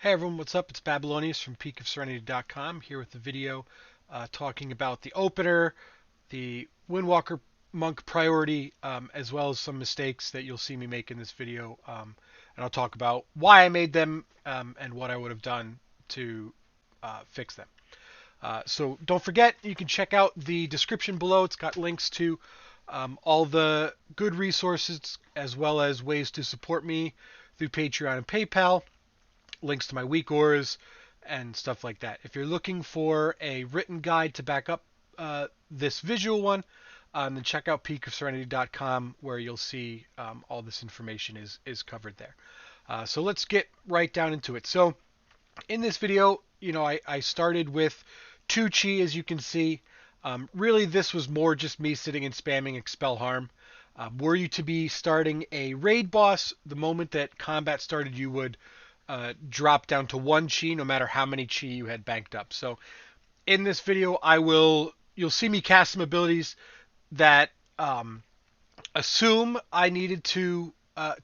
Hey everyone, what's up? It's Babylonius from peakofserenity.com here with the video talking about the opener, the Windwalker Monk priority, as well as some mistakes that you'll see me make in this video. And I'll talk about why I made them and what I would have done to fix them. So don't forget, you can check out the description below. It's got links to all the good resources as well as ways to support me through Patreon and PayPal, links to my weak auras and stuff like that. If you're looking for a written guide to back up this visual one, then check out peakofserenity.com where you'll see all this information is covered there. So let's get right down into it. So in this video, I started with 2 chi, as you can see. Really, this was more just me sitting and spamming Expel Harm. Were you to be starting a raid boss, the moment that combat started, you would drop down to 1 chi, no matter how many chi you had banked up. So in this video, you'll see me cast some abilities that assume I needed to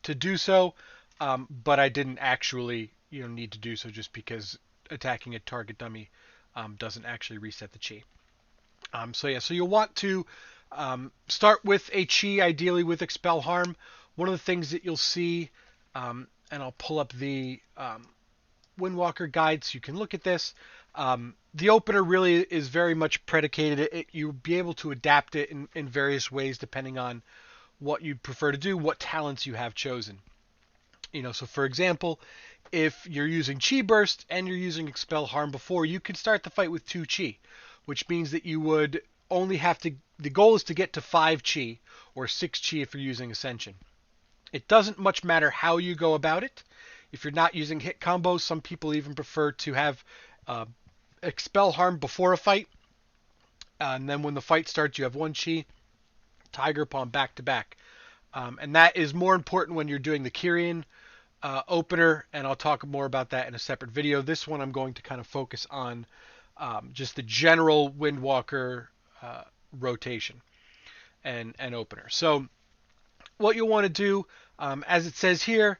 do so, but I didn't actually need to do so, just because attacking a target dummy doesn't actually reset the chi. So you'll want to start with a chi, ideally with Expel Harm. One of the things that you'll see, and I'll pull up the Windwalker guide so you can look at this. The opener really is very much predicated. You'll be able to adapt it in various ways depending on what you prefer to do, what talents you have chosen. So for example, if you're using Chi Burst and you're using Expel Harm before, you can start the fight with 2 Chi, which means that you would only have to, the goal is to get to 5 Chi, or 6 Chi if you're using Ascension. It doesn't much matter how you go about it. If you're not using hit combos, some people even prefer to have Expel Harm before a fight. And then when the fight starts, you have 1 Chi, Tiger Palm back to back. And that is more important when you're doing the Kyrian opener, and I'll talk more about that in a separate video. This one I'm going to kind of focus on just the general Windwalker rotation and opener. So what you'll want to do, as it says here,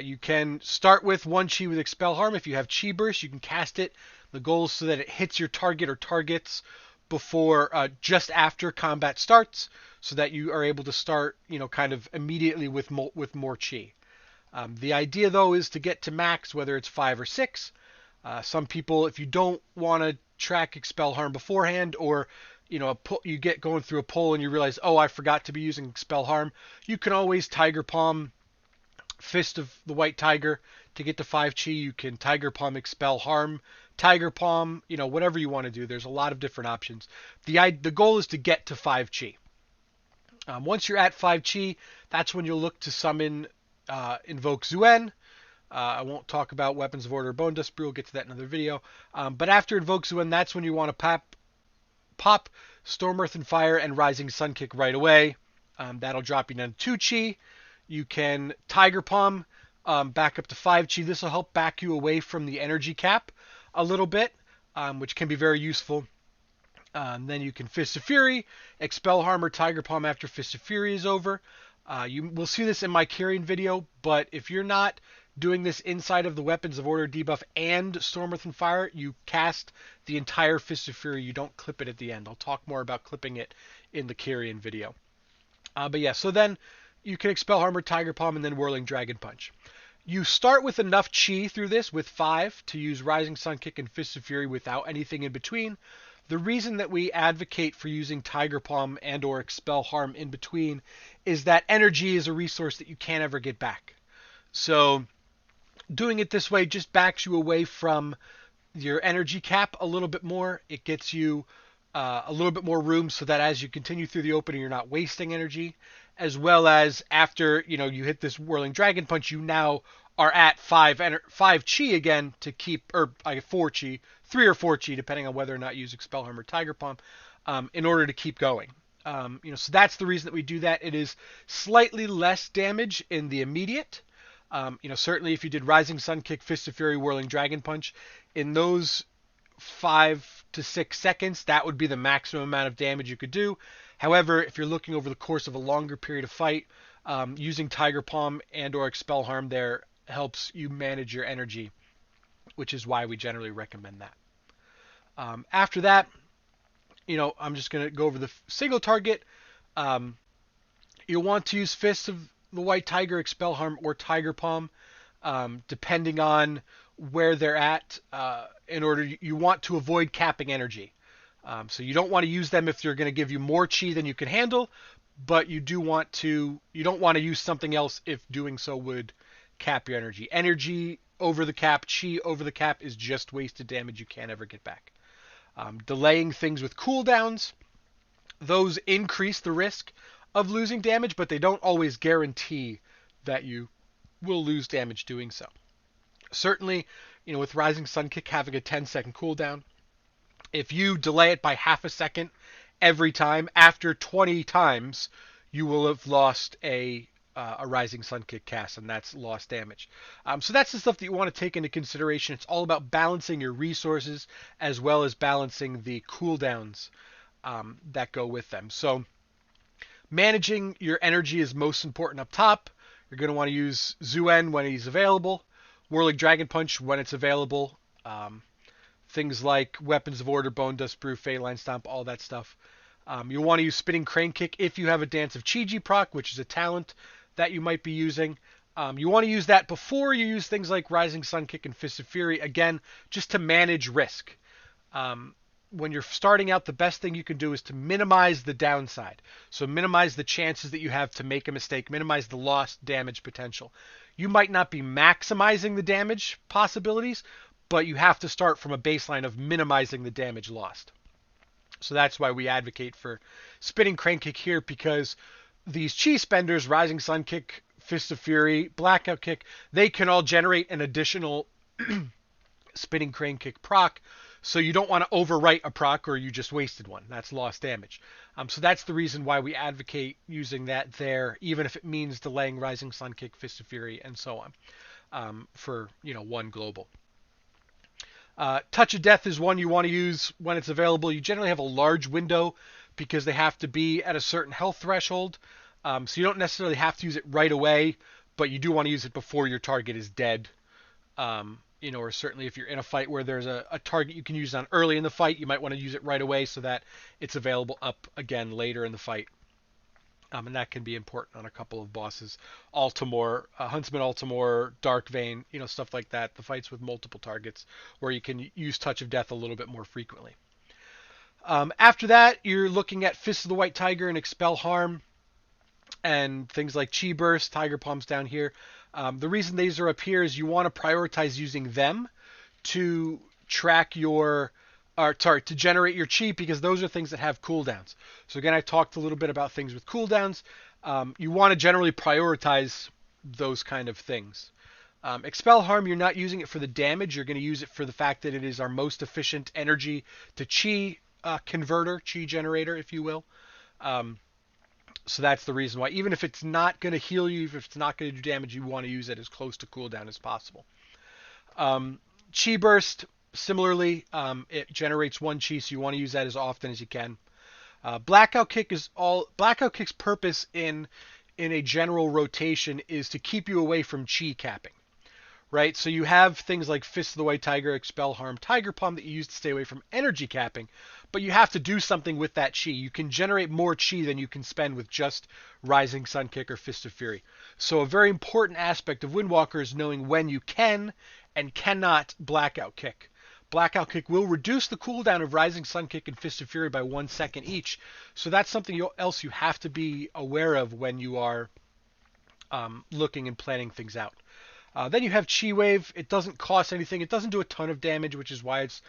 you can start with 1 Chi with Expel Harm. If you have Chi Burst, you can cast it. The goal is so that it hits your target or targets before, just after combat starts, so that you are able to start, kind of immediately with more Chi. The idea, though, is to get to max, whether it's 5 or 6. Some people, if you don't want to track Expel Harm beforehand, or you get going through a poll and you realize, oh, I forgot to be using Expel Harm, you can always Tiger Palm Fist of the White Tiger to get to 5 Chi. You can Tiger Palm Expel Harm, Tiger Palm, whatever you want to do. There's a lot of different options. The goal is to get to 5 Chi. Once you're at 5 Chi, that's when you'll look to summon Invoke Zuen. I won't talk about Weapons of Order, Bone Dust Brew. We'll get to that in another video. But after Invoke Zuen, that's when you want to pop Storm, Earth, and Fire and Rising Sun Kick right away. That'll drop you down to 2 Chi. You can Tiger Palm back up to 5 Chi. This will help back you away from the energy cap a little bit, which can be very useful. Then you can Fist of Fury, Expel Harm or Tiger Palm after Fist of Fury is over. You will see this in my Kyrian video, but if you're not doing this inside of the Weapons of Order debuff and Storm, Earth, and Fire, you cast the entire Fist of Fury. You don't clip it at the end. I'll talk more about clipping it in the Kyrian video. But yeah, so then you can Expel Harm or Tiger Palm and then Whirling Dragon Punch. You start with enough Chi through this, with 5, to use Rising Sun Kick and Fist of Fury without anything in between. The reason that we advocate for using Tiger Palm and or Expel Harm in between is that energy is a resource that you can't ever get back. So doing it this way just backs you away from your energy cap a little bit more. It gets you a little bit more room so that as you continue through the opening, you're not wasting energy, as well as after you hit this Whirling Dragon Punch, you now are at 5 Chi again to keep, or 4 Chi, 3 or 4 Chi, depending on whether or not you use Expel Harm or Tiger Palm, in order to keep going. So that's the reason that we do that. It is slightly less damage in the immediate. Certainly if you did Rising Sun Kick, Fist of Fury, Whirling Dragon Punch, in those 5 to 6 seconds, that would be the maximum amount of damage you could do. However, if you're looking over the course of a longer period of fight, using Tiger Palm and or Expel Harm there helps you manage your energy which is why we generally recommend that. After that, I'm just going to go over the single target. Um, you'll want to use Fist of the White Tiger, Expel Harm, or Tiger Palm, depending on where they're at. You want to avoid capping energy. So you don't want to use them if they're going to give you more chi than you can handle, but you don't want to use something else if doing so would cap your energy. Energy over the cap, chi over the cap is just wasted damage you can't ever get back. Delaying things with cooldowns, those increase the risk of losing damage, but they don't always guarantee that you will lose damage doing so. Certainly, with Rising Sun Kick having a 10-second cooldown, if you delay it by half a second every time, after 20 times, you will have lost a Rising Sun Kick cast, and that's lost damage. So that's the stuff that you want to take into consideration. It's all about balancing your resources as well as balancing the cooldowns that go with them. So managing your energy is most important up top. You're going to want to use Zuen when he's available, Whirling Dragon Punch when it's available, things like Weapons of Order, Bone Dust Brew, Phalanx Stomp, all that stuff. You'll want to use Spinning Crane Kick if you have a Dance of Chi-Ji proc, which is a talent that you might be using. You want to use that before you use things like Rising Sun Kick and Fist of Fury, again, just to manage risk. When you're starting out, the best thing you can do is to minimize the downside. So minimize the chances that you have to make a mistake, minimize the lost damage potential. You might not be maximizing the damage possibilities, but you have to start from a baseline of minimizing the damage lost. So that's why we advocate for Spinning Crane Kick here, because these chi spenders, Rising Sun Kick, Fist of Fury, Blackout Kick, they can all generate an additional Spinning Crane Kick proc. So you don't want to overwrite a proc or you just wasted one. That's lost damage. So that's the reason why we advocate using that there, even if it means delaying Rising Sun Kick, Fist of Fury, and so on, for one global. Touch of Death is one you want to use when it's available. You generally have a large window because they have to be at a certain health threshold. So you don't necessarily have to use it right away, but you do want to use it before your target is dead. Or certainly if you're in a fight where there's a target you can use on early in the fight, you might want to use it right away so that it's available up again later in the fight. And that can be important on a couple of bosses. Altamore, Huntsman Altamore, Dark Vein, stuff like that. The fights with multiple targets where you can use Touch of Death a little bit more frequently. After that, you're looking at Fist of the White Tiger and Expel Harm and things like Chi Burst, Tiger Palms down here. The reason these are up here is you want to prioritize using them to track to generate your chi, because those are things that have cooldowns. So again, I talked a little bit about things with cooldowns. You want to generally prioritize those kind of things. Expel Harm, you're not using it for the damage. You're going to use it for the fact that it is our most efficient energy to chi converter, chi generator, if you will. So that's the reason why. Even if it's not going to heal you, if it's not going to do damage, you want to use it as close to cooldown as possible. Chi Burst, similarly, it generates one chi, so you want to use that as often as you can. Blackout Kick's purpose in a general rotation is to keep you away from chi capping. Right? So you have things like Fist of the White Tiger, Expel Harm, Tiger Palm that you use to stay away from energy capping, but you have to do something with that chi. You can generate more chi than you can spend with just Rising Sun Kick or Fist of Fury. So a very important aspect of Windwalker is knowing when you can and cannot Blackout Kick. Blackout Kick will reduce the cooldown of Rising Sun Kick and Fist of Fury by 1 second each. So that's something else you have to be aware of when you are looking and planning things out. Then you have Chi Wave. It doesn't cost anything. It doesn't do a ton of damage, which is why it's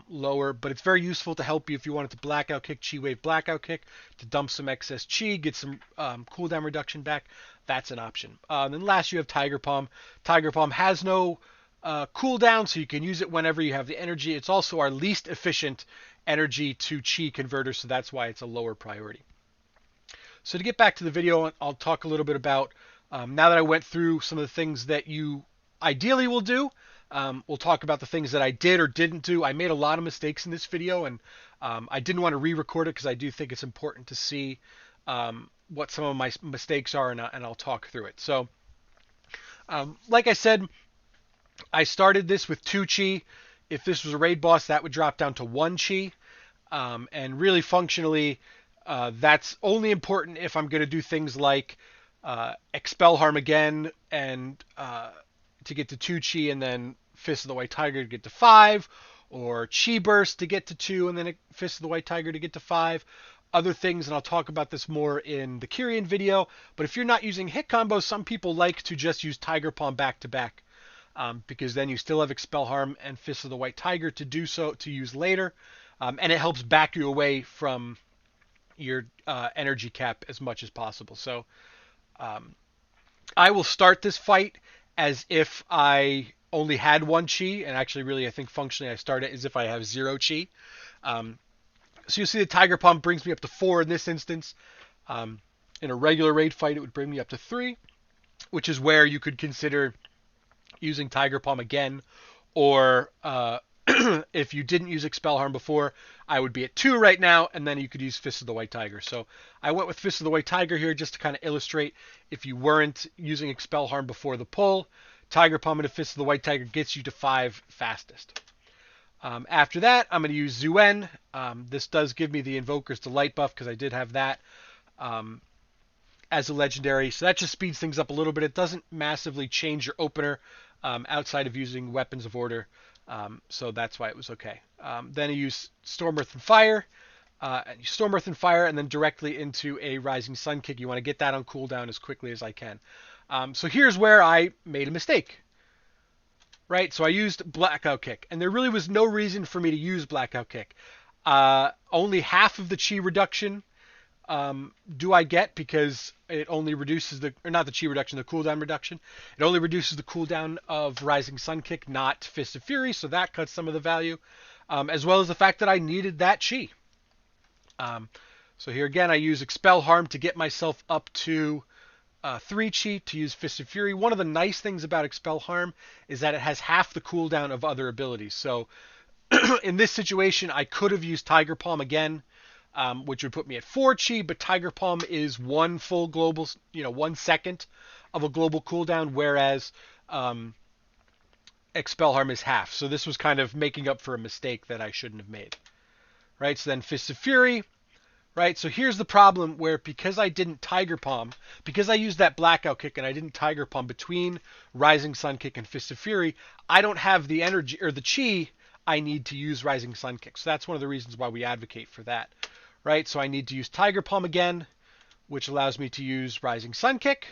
lower, but it's very useful to help you if you wanted to Blackout Kick, Chi Wave, Blackout Kick, to dump some excess Chi, get some cooldown reduction back. That's an option. Then last you have Tiger Palm. Tiger Palm has no cooldown, so you can use it whenever you have the energy. It's also our least efficient energy to Chi converter, so that's why it's a lower priority. So to get back to the video, I'll talk a little bit about now that I went through some of the things that you ideally will do. We'll talk about the things that I did or didn't do. I made a lot of mistakes in this video, and I didn't want to re-record it because I do think it's important to see what some of my mistakes are, and I'll talk through it. So, like I said, I started this with 2 chi. If this was a raid boss, that would drop down to 1 chi. And really functionally, that's only important if I'm going to do things like expel harm again and to get to 2 chi, and then Fist of the White Tiger to get to 5, or Chi Burst to get to 2, and then Fist of the White Tiger to get to 5. Other things, and I'll talk about this more in the Kyrian video, but if you're not using hit combos, some people like to just use Tiger Palm back to back, because then you still have Expel Harm and Fist of the White Tiger to do so, to use later, and it helps back you away from your energy cap as much as possible. So I will start this fight as if I only had 1 chi, and actually really I think functionally I start it as if I have 0 chi. So you'll see the Tiger Palm brings me up to 4 in this instance. In a regular raid fight, it would bring me up to 3, which is where you could consider using Tiger Palm again, or if you didn't use Expel Harm before, I would be at 2 right now, and then you could use Fist of the White Tiger. So I went with Fist of the White Tiger here just to kind of illustrate if you weren't using Expel Harm before the pull, Tiger Palm and a Fist of the White Tiger gets you to 5 fastest. After that, I'm going to use Zuen. This does give me the Invoker's Delight buff because I did have that as a legendary. So that just speeds things up a little bit. It doesn't massively change your opener outside of using Weapons of Order. So that's why it was okay. Then I use Storm, Earth, and Fire. Storm, Earth, and Fire, and then directly into a Rising Sun kick. You want to get that on cooldown as quickly as I can. So here's where I made a mistake. Right, so I used Blackout Kick, and there really was no reason for me to use Blackout Kick. Only half of the chi reduction do I get because it only reduces or not the chi reduction, the cooldown reduction. It only reduces the cooldown of Rising Sun Kick, not Fist of Fury, so that cuts some of the value, as well as the fact that I needed that chi. So here again, I use Expel Harm to get myself up to 3 chi to use Fist of Fury. One of the nice things about Expel Harm is that it has half the cooldown of other abilities. So in this situation, I could have used Tiger Palm again, which would put me at 4 chi, but Tiger Palm is 1 full global, 1 second of a global cooldown, whereas Expel Harm is half. So this was kind of making up for a mistake that I shouldn't have made. Right, so then Fist of Fury. Right, so here's the problem where because I didn't Tiger Palm, because I used that Blackout Kick and I didn't Tiger Palm between Rising Sun Kick and Fist of Fury, I don't have the energy or the chi I need to use Rising Sun Kick. So that's one of the reasons why we advocate for that. Right, so I need to use Tiger Palm again, which allows me to use Rising Sun Kick.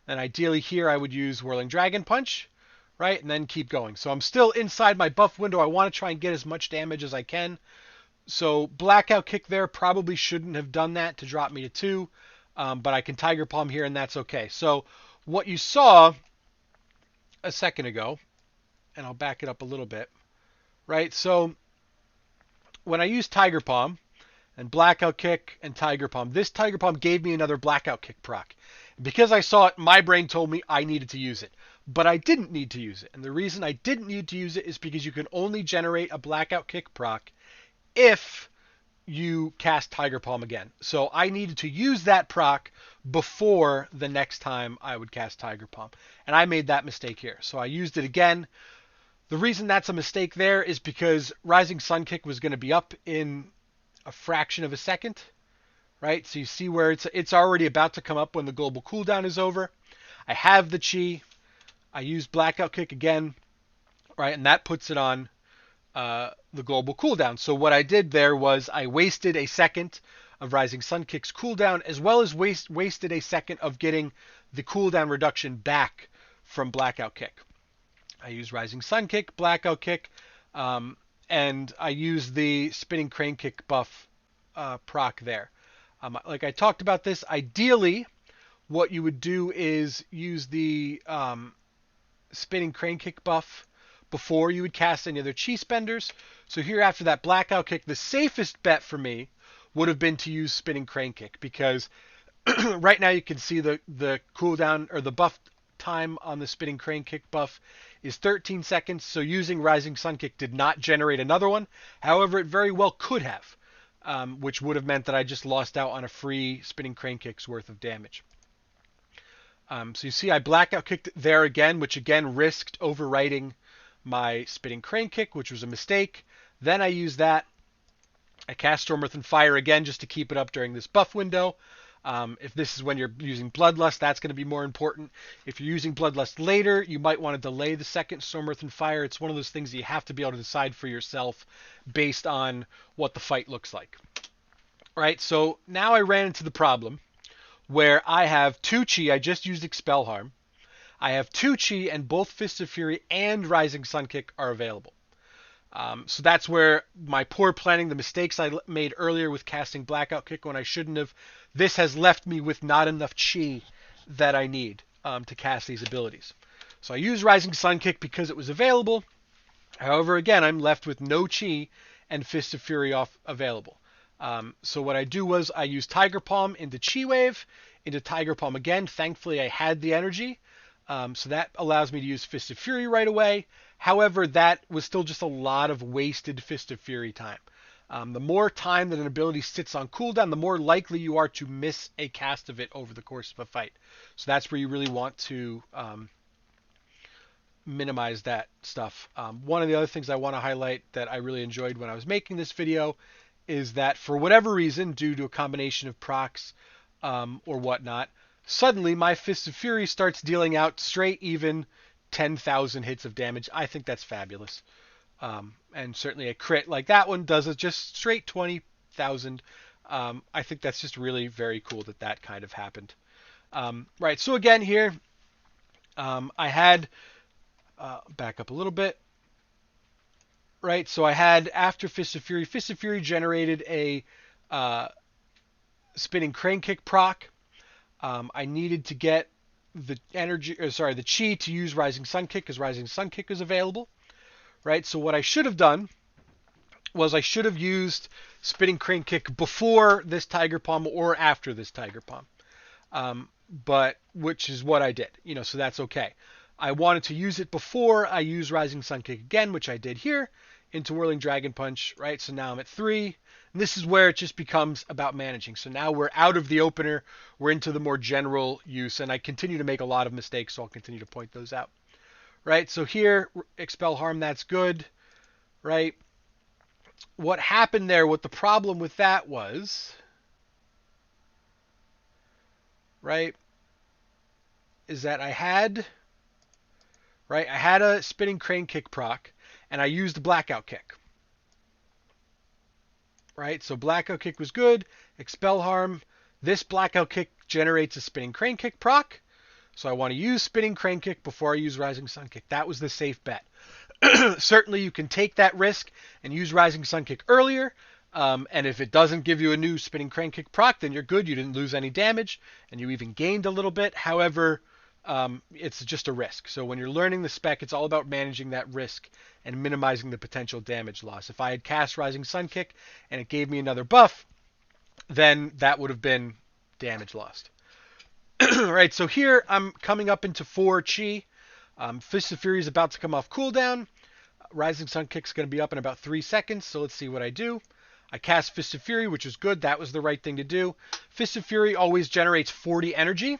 And ideally here I would use Whirling Dragon Punch, right, and then keep going. So I'm still inside my buff window. I want to try and get as much damage as I can. So Blackout Kick there probably shouldn't have done that to drop me to 2, but I can Tiger Palm here and that's okay. So what you saw a second ago, and I'll back it up a little bit, right? So when I used Tiger Palm and Blackout Kick and Tiger Palm, this Tiger Palm gave me another Blackout Kick proc. Because I saw it, my brain told me I needed to use it, but I didn't need to use it. And the reason I didn't need to use it is because you can only generate a Blackout Kick proc if you cast Tiger Palm again. So I needed to use that proc before the next time I would cast Tiger Palm. And I made that mistake here. So I used it again. The reason that's a mistake there is because Rising Sun Kick was going to be up in a fraction of a second. Right? So you see where it's already about to come up when the global cooldown is over. I have the chi. I used Blackout Kick again. Right? And that puts it on the global cooldown. So what I did there was I wasted a second of Rising Sun Kick's cooldown, as well as wasted a second of getting the cooldown reduction back from Blackout Kick. I used Rising Sun Kick, Blackout Kick, and I used the Spinning Crane Kick buff proc there. Like I talked about this, ideally what you would do is use the Spinning Crane Kick buff before you would cast any other chi spenders. So here after that Blackout Kick, the safest bet for me would have been to use Spinning Crane Kick, because right now you can see the cooldown or the buff time on the Spinning Crane Kick buff is 13 seconds. So using Rising Sun Kick did not generate another one. However, it very well could have, which would have meant that I just lost out on a free Spinning Crane Kick's worth of damage. So you see I Blackout Kicked there again, which again risked overwriting my Spinning Crane Kick, which was a mistake. Then I used that. I cast Storm Earth and Fire again just to keep it up during this buff window. If this is when you're using Bloodlust, that's going to be more important. If you're using Bloodlust later, you might want to delay the second Storm Earth and Fire. It's one of those things that you have to be able to decide for yourself based on what the fight looks like. All right, so now I ran into the problem where I have 2 Chi. I just used Expel Harm. I have 2 Chi, and both Fists of Fury and Rising Sun Kick are available. So that's where my poor planning, the mistakes I made earlier with casting Blackout Kick when I shouldn't have, this has left me with not enough Chi that I need to cast these abilities. So I used Rising Sun Kick because it was available. However, again, I'm left with no Chi and Fist of Fury available. So what I do was I use Tiger Palm into Chi Wave, into Tiger Palm again. Thankfully, I had the energy. So that allows me to use Fist of Fury right away. However, that was still just a lot of wasted Fist of Fury time. The more time that an ability sits on cooldown, the more likely you are to miss a cast of it over the course of a fight. So that's where you really want to minimize that stuff. One of the other things I want to highlight that I really enjoyed when I was making this video is that for whatever reason, due to a combination of procs or whatnot, suddenly my Fist of Fury starts dealing out straight even 10,000 hits of damage. I think that's fabulous. And certainly a crit like that one does it just straight 20,000. I think that's just really very cool that that kind of happened. Right, so again here, I had, back up a little bit. Right, so I had, after Fist of Fury generated a Spinning Crane Kick proc. I needed to get the the Chi to use Rising Sun Kick because Rising Sun Kick is available. Right, so what I should have done was I should have used Spinning Crane Kick before this Tiger Palm or after this Tiger Palm. But which is what I did, so that's okay. I wanted to use it before I use Rising Sun Kick again, which I did here, into Whirling Dragon Punch, right? So now I'm at 3. And this is where it just becomes about managing. So now we're out of the opener. We're into the more general use. And I continue to make a lot of mistakes, so I'll continue to point those out. Right? So here, Expel Harm, that's good. Right? What happened there, what the problem with that was, right, is that I had a Spinning Crane Kick proc, and I used Blackout Kick. Right, so Blackout Kick was good. Expel Harm. This Blackout Kick generates a Spinning Crane Kick proc, so I want to use Spinning Crane Kick before I use Rising Sun Kick. That was the safe bet. Certainly, you can take that risk and use Rising Sun Kick earlier. And if it doesn't give you a new Spinning Crane Kick proc, then you're good. You didn't lose any damage, and you even gained a little bit. However, it's just a risk. So when you're learning the spec, it's all about managing that risk and minimizing the potential damage loss. If I had cast Rising Sun Kick and it gave me another buff, then that would have been damage lost. Right, so here I'm coming up into 4 Chi. Fist of Fury is about to come off cooldown. Rising Sun Kick is going to be up in about 3 seconds, so let's see what I do. I cast Fist of Fury, which is good. That was the right thing to do. Fist of Fury always generates 40 energy.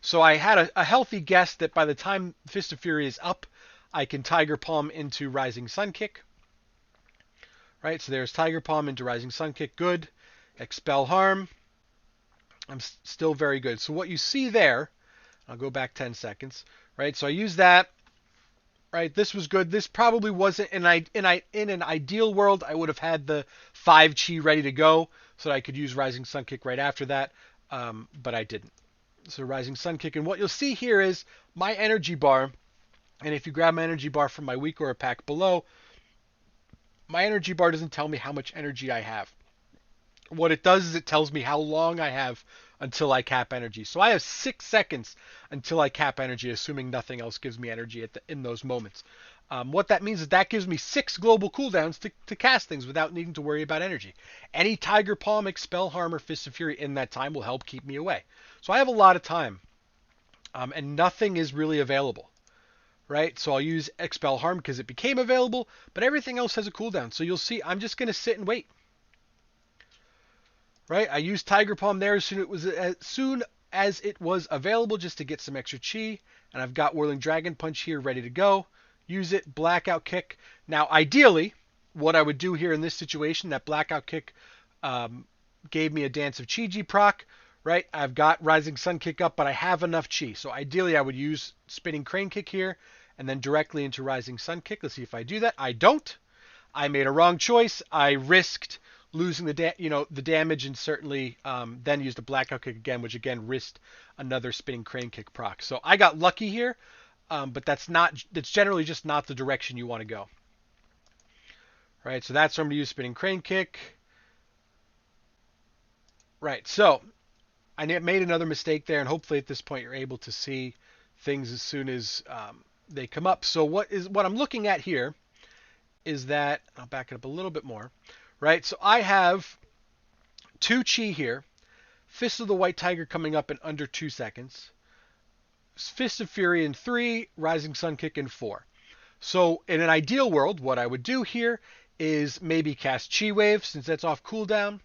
So I had a healthy guess that by the time Fist of Fury is up, I can Tiger Palm into Rising Sun Kick. Right, so there's Tiger Palm into Rising Sun Kick. Good. Expel Harm. I'm still very good. So what you see there, I'll go back 10 seconds. Right, so I use that. Right, this was good. This probably wasn't, in an ideal world, I would have had the 5 Chi ready to go so that I could use Rising Sun Kick right after that, but I didn't. So Rising Sun Kick, and what you'll see here is my energy bar, and if you grab my energy bar from my weak aura pack below, my energy bar doesn't tell me how much energy I have. What it does is it tells me how long I have until I cap energy. So I have 6 seconds until I cap energy, assuming nothing else gives me energy in those moments. What that means is that gives me 6 global cooldowns to cast things without needing to worry about energy. Any Tiger Palm, Expel Harm, or Fist of Fury in that time will help keep me away. So I have a lot of time, and nothing is really available. Right, so I'll use Expel Harm because it became available, but everything else has a cooldown. So you'll see I'm just going to sit and wait. Right, I used Tiger Palm there as soon as it was available just to get some extra Chi, and I've got Whirling Dragon Punch here ready to go. use it. Blackout Kick. Now, ideally, what I would do here in this situation, that Blackout Kick gave me a Dance of Chi-Ji proc, right? I've got Rising Sun Kick up, but I have enough Chi. So ideally, I would use Spinning Crane Kick here and then directly into Rising Sun Kick. Let's see if I do that. I don't. I made a wrong choice. I risked losing the damage, and certainly then used a Blackout Kick again, which again risked another Spinning Crane Kick proc. So I got lucky here, but that's generally just not the direction you want to go. Right, so that's where I'm going to use Spinning Crane Kick. Right, so I made another mistake there, and hopefully at this point you're able to see things as soon as they come up. So what I'm looking at here is that, I'll back it up a little bit more, right? So I have 2 Chi here, Fist of the White Tiger coming up in under 2 seconds, Fist of Fury in 3, Rising Sun Kick in 4. So in an ideal world, what I would do here is maybe cast Chi Wave, since that's off cooldown.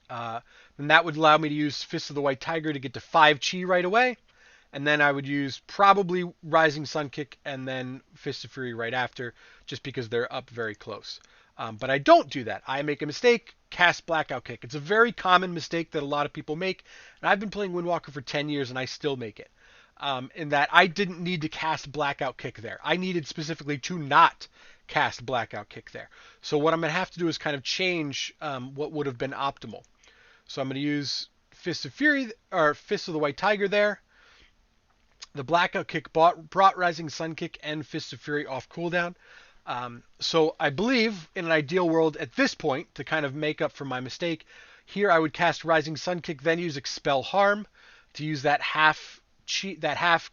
Then that would allow me to use Fist of the White Tiger to get to 5 Chi right away. And then I would use probably Rising Sun Kick and then Fist of Fury right after, just because they're up very close. But I don't do that. I make a mistake, cast Blackout Kick. It's a very common mistake that a lot of people make. And I've been playing Windwalker for 10 years and I still make it. In that I didn't need to cast Blackout Kick there. I needed specifically to not cast Blackout Kick there. So what I'm going to have to do is kind of change what would have been optimal. So I'm going to use Fist of Fury, or Fist of the White Tiger there. The Blackout Kick brought Rising Sun Kick and Fist of Fury off cooldown. So I believe in an ideal world at this point, to kind of make up for my mistake, here I would cast Rising Sun Kick, then use Expel Harm to use that half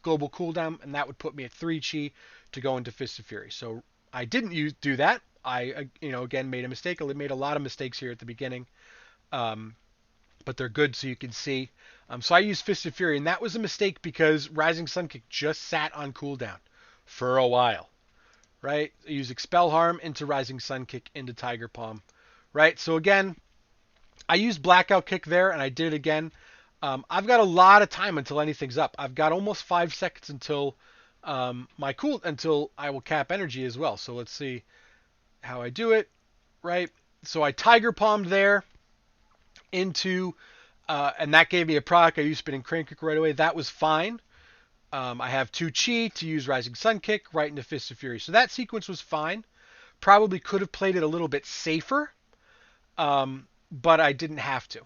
global cooldown, and that would put me at 3 Chi to go into Fist of Fury. So I didn't do that. I again made a mistake. I made a lot of mistakes here at the beginning, but they're good so you can see. So I used Fist of Fury, and that was a mistake because Rising Sun Kick just sat on cooldown for a while, right? I used Expel Harm into Rising Sun Kick into Tiger Palm, right? So again, I used Blackout Kick there, and I did it again. I've got a lot of time until anything's up. I've got almost 5 seconds until until I will cap energy as well. So let's see how I do it, right? So I Tiger Palmed there into, and that gave me a proc. I used Spinning Crane Kick right away. That was fine. I have 2 Chi to use Rising Sun Kick right into Fist of Fury. So that sequence was fine. Probably could have played it a little bit safer, but I didn't have to.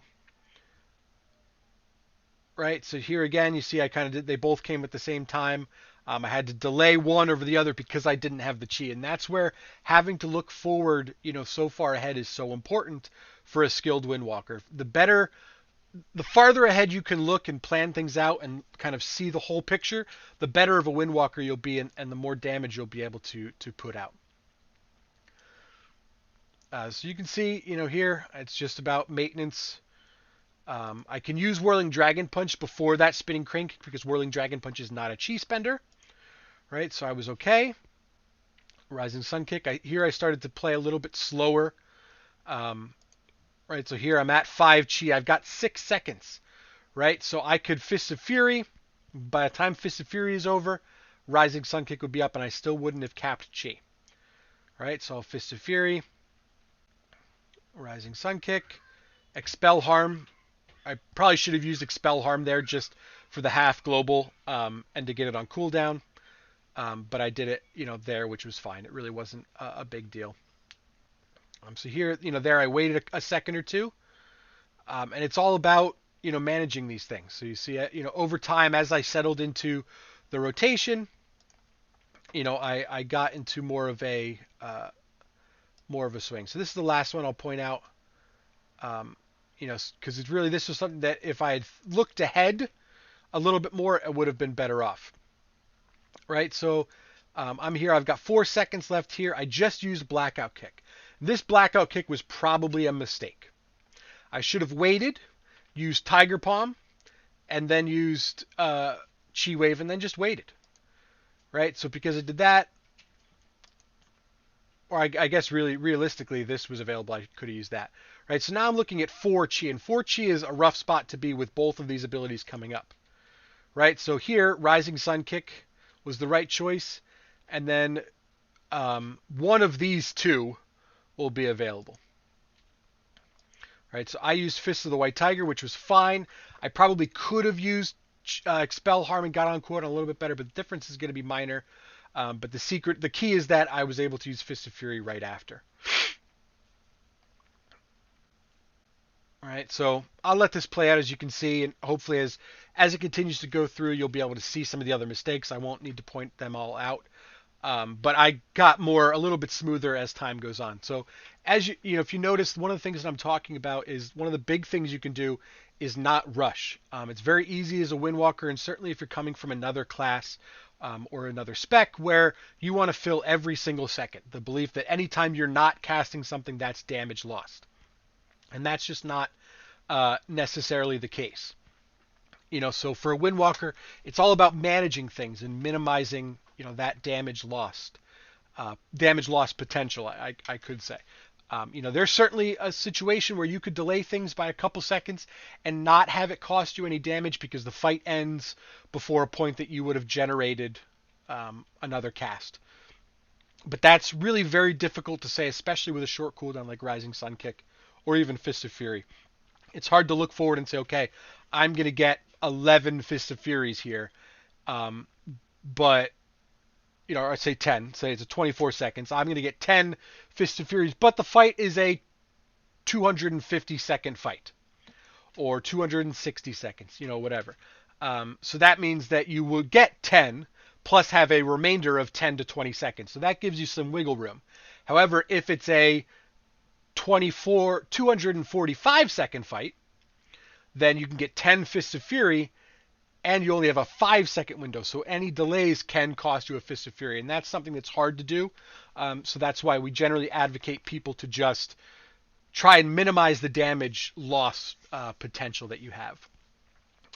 Right, so here again, you see I kind of did, they both came at the same time. I had to delay one over the other because I didn't have the Chi, and that's where having to look forward, so far ahead is so important for a skilled Windwalker. The farther ahead you can look and plan things out and kind of see the whole picture, the better of a Windwalker you'll be, and the more damage you'll be able to put out. So you can see, here, it's just about maintenance. I can use Whirling Dragon Punch before that Spinning Crane Kick because Whirling Dragon Punch is not a Chi spender, right? So I was okay. Rising Sun Kick. Here I started to play a little bit slower, right? So here I'm at 5 Chi. I've got 6 seconds, right? So I could Fist of Fury. By the time Fist of Fury is over, Rising Sun Kick would be up, and I still wouldn't have capped Chi, right? So I'll Fist of Fury, Rising Sun Kick, Expel Harm. I probably should have used Expel Harm there just for the half global and to get it on cooldown. But I did it, there, which was fine. It really wasn't a big deal. So here, there I waited a second or two. And it's all about, managing these things. So you see, over time, as I settled into the rotation, I got into more of a swing. So this is the last one I'll point out. Because this was something that if I had looked ahead a little bit more, it would have been better off. Right, so I'm here. I've got 4 seconds left here. I just used Blackout Kick. This Blackout Kick was probably a mistake. I should have waited, used Tiger Palm, and then used Chi Wave, and then just waited. Right, so because I did that, or I guess really realistically, this was available. I could have used that. Right, so now I'm looking at 4 Chi, and 4 Chi is a rough spot to be with both of these abilities coming up. Right, so here, Rising Sun Kick was the right choice. and then one of these two will be available. Right, so I used Fist of the White Tiger, which was fine. I probably could have used Expel Harm and got on quote a little bit better, but the difference is going to be minor. But the key is that I was able to use Fist of Fury right after. All right, so I'll let this play out as you can see, and hopefully as it continues to go through, you'll be able to see some of the other mistakes. I won't need to point them all out. But I got a little bit smoother as time goes on. So as if you notice, one of the things that I'm talking about is one of the big things you can do is not rush. It's very easy as a Windwalker, and certainly if you're coming from another class or another spec where you want to fill every single second. The belief that anytime you're not casting something, that's damage lost. And that's just not necessarily the case. So for a Windwalker, it's all about managing things and minimizing, that damage loss potential, I could say. There's certainly a situation where you could delay things by a couple seconds and not have it cost you any damage because the fight ends before a point that you would have generated another cast. But that's really very difficult to say, especially with a short cooldown like Rising Sun Kick or even Fist of Fury. It's hard to look forward and say, okay, I'm going to get 11 Fist of Furies here. But, or I say 10, say it's a 24 seconds. I'm going to get 10 Fist of Furies, but the fight is a 250 second fight or 260 seconds, whatever. So that means that you will get 10 plus have a remainder of 10 to 20 seconds. So that gives you some wiggle room. However, if it's a 245 second fight, then you can get 10 Fists of Fury and you only have a 5-second window. So any delays can cost you a Fist of Fury, and that's something that's hard to do. So that's why we generally advocate people to just try and minimize the damage loss potential that you have.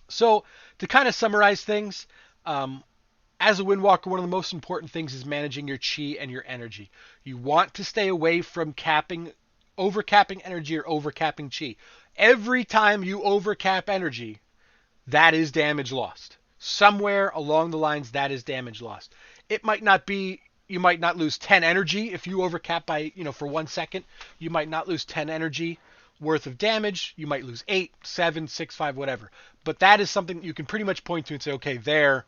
So to kind of summarize things, as a Windwalker, one of the most important things is managing your chi and your energy. You want to stay away from overcapping energy or overcapping chi. Every time you overcap energy, that is damage lost. Somewhere along the lines, that is damage lost. It might not be, you might not lose 10 energy if you overcap by, for 1 second. You might not lose 10 energy worth of damage. You might lose 8, 7, 6, 5, whatever. But that is something you can pretty much point to and say, okay, there,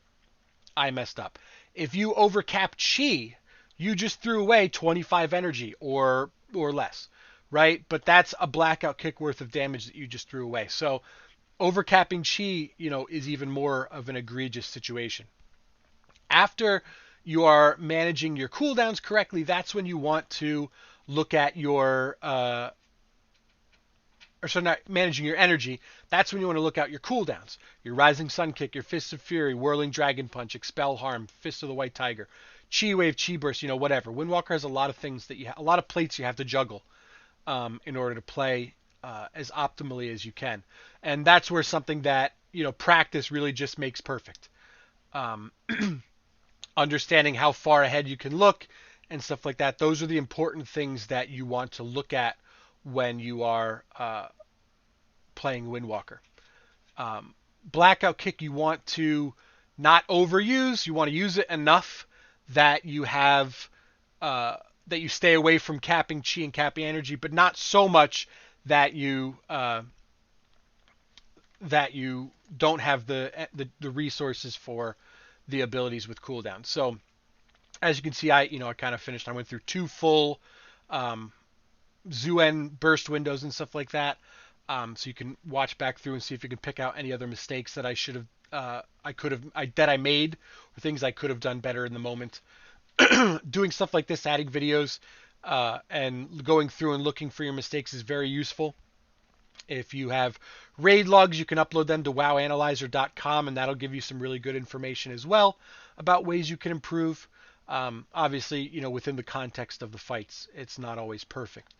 I messed up. If you overcap chi, you just threw away 25 energy or less, right? But that's a blackout kick worth of damage that you just threw away. So overcapping chi, is even more of an egregious situation. After you are managing your cooldowns correctly, that's when you want to look at your not managing your energy, that's when you want to look at your cooldowns. Your Rising Sun Kick, your Fist of Fury, Whirling Dragon Punch, Expel Harm, Fist of the White Tiger, Chi Wave, Chi Burst, whatever. Windwalker has a lot of things that a lot of plates you have to juggle in order to play as optimally as you can. And that's where something that, practice really just makes perfect. Understanding how far ahead you can look and stuff like that. Those are the important things that you want to look at when you are playing Windwalker. Blackout Kick you want to not overuse. You want to use it enough that you have that you stay away from capping chi and capping energy, but not so much that you don't have the resources for the abilities with cooldown. So as you can see, I kind of finished. I went through 2 full Zuen burst windows and stuff like that. So you can watch back through and see if you can pick out any other mistakes that I made, or things I could have done better in the moment. Doing stuff like this, adding videos, and going through and looking for your mistakes is very useful. If you have raid logs, you can upload them to wowanalyzer.com, and that'll give you some really good information as well about ways you can improve. Obviously, within the context of the fights, it's not always perfect.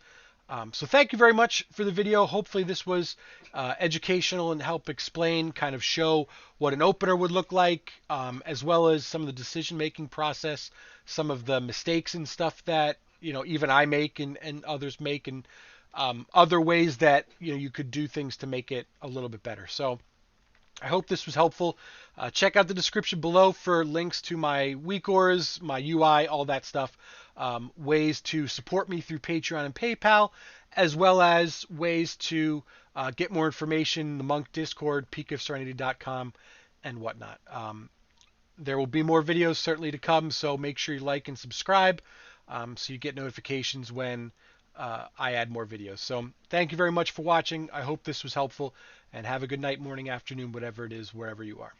So thank you very much for the video. Hopefully this was educational and help explain, kind of show what an opener would look like, as well as some of the decision-making process, some of the mistakes and stuff that, even I make and others make, and other ways that, you could do things to make it a little bit better. So I hope this was helpful. Check out the description below for links to my weak auras, my UI, all that stuff. Ways to support me through Patreon and PayPal, as well as ways to get more information, the Monk Discord, peakofserenity.com, and whatnot. There will be more videos certainly to come, so make sure you like and subscribe so you get notifications when I add more videos. So thank you very much for watching. I hope this was helpful, and have a good night, morning, afternoon, whatever it is, wherever you are.